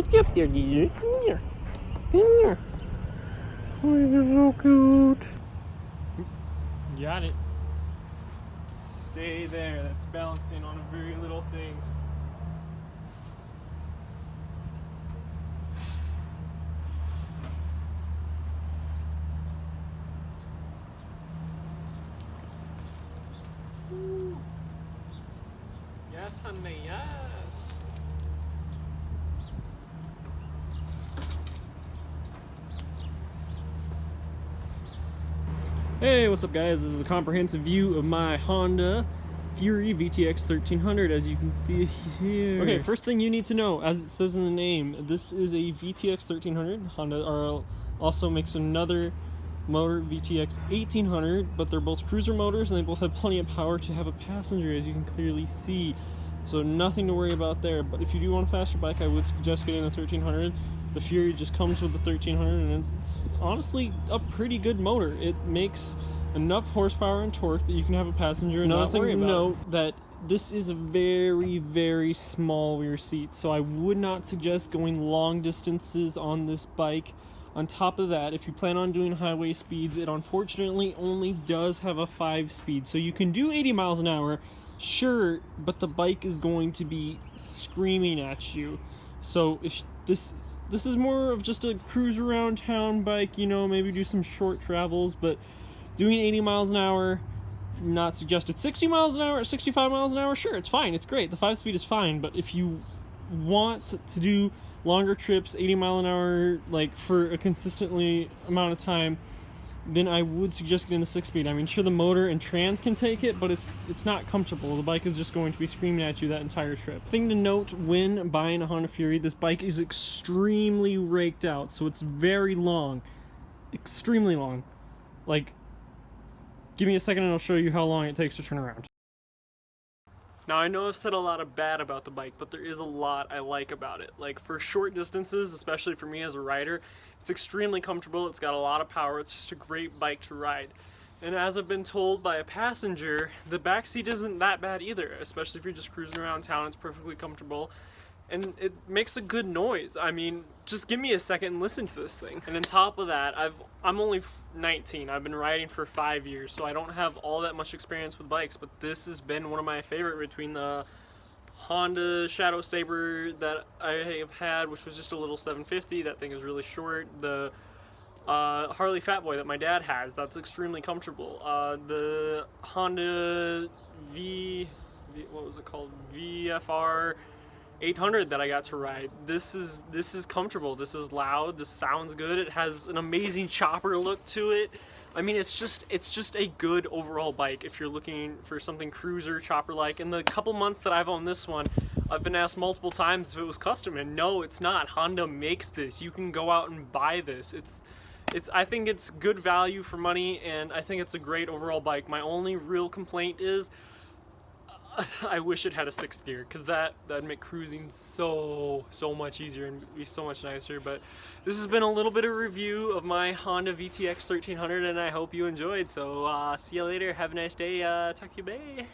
What's up there, dear? Come here. Come here. Oh, you're so cute. Got it. Stay there. That's balancing on a very little thing. Ooh. Yes, honey, yes. Hey, what's up guys? This is a comprehensive view of my Honda Fury VTX1300, as you can see here. Okay, first thing you need to know, as it says in the name, this is a VTX1300. Honda also makes another motor, VTX1800, but they're both cruiser motors and they both have plenty of power to have a passenger, as you can clearly see. So nothing to worry about there. But if you do want a faster bike, I would suggest getting the 1300. The Fury just comes with the 1300 and it's honestly a pretty good motor. It makes enough horsepower and torque that you can have a passenger and not worry about it. Another thing to note that this is a very, very small rear seat, so I would not suggest going long distances on this bike. On top of that, if you plan on doing highway speeds, it unfortunately only does have a 5-speed. So you can do 80 miles an hour, sure, but the bike is going to be screaming at you. So if this is more of just a cruise around town bike, you know, maybe do some short travels, but doing 80 miles an hour, not suggested. 60 miles an hour, 65 miles an hour, sure, it's fine, it's great. The 5-speed is fine, but if you want to do longer trips, 80 mile an hour, like for a consistently amount of time, then I would suggest getting the 6-speed. I mean, sure, the motor and trans can take it, but it's not comfortable. The bike is just going to be screaming at you that entire trip. Thing to note when buying a Honda Fury, this bike is extremely raked out, so it's very long, extremely long. Like, give me a second and I'll show you how long it takes to turn around. Now, I know I've said a lot of bad about the bike, but there is a lot I like about it. Like, for short distances, especially for me as a rider, it's extremely comfortable, it's got a lot of power, it's just a great bike to ride. And as I've been told by a passenger, the backseat isn't that bad either, especially if you're just cruising around town, it's perfectly comfortable. And it makes a good noise. I mean, just give me a second and listen to this thing. And on top of that, I'm only 19. I've been riding for 5 years, so I don't have all that much experience with bikes, but this has been one of my favorite between the Honda Shadow Sabre that I have had, which was just a little 750. That thing is really short. The Harley Fat Boy that my dad has, that's extremely comfortable. The Honda what was it called? VFR 800 that I got to ride. This is comfortable. This is loud. This sounds good. It has an amazing chopper look to it. I mean, it's just a good overall bike if you're looking for something cruiser chopper like. In the couple months that I've owned this one, I've been asked multiple times if it was custom, and no, it's not. Honda makes this. You can go out and buy this. I think it's good value for money, and I think it's a great overall bike. My only real complaint is I wish it had a 6th gear, because that'd make cruising so much easier and be so much nicer. But this has been a little bit of a review of my Honda VTX1300, and I hope you enjoyed. So see you later. Have a nice day. Talk to you. Bye.